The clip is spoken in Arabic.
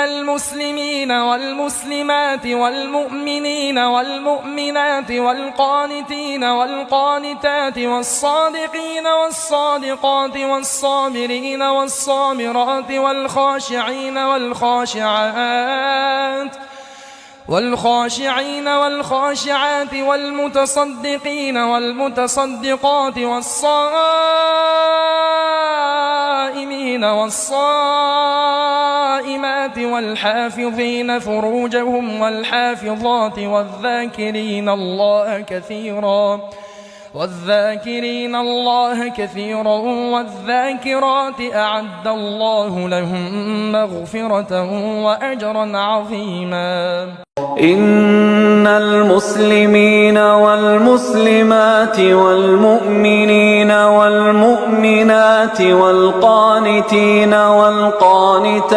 المسلمين والمسلمات والمؤمنين والمؤمنات والقانتين والقانتات والصادقين والصادقات والصابرين والصابرات والخاشعين والخاشعات والمتصدقين والمتصدقات والصائمين والصائمات والحافظين فروجهم والحافظات والذاكرين الله كثيرا والذاكرات أعد الله لهم مغفرة وأجرا عظيما. إن المسلمين والمسلمات والمؤمنين والمؤمنات والقانتين والقانتات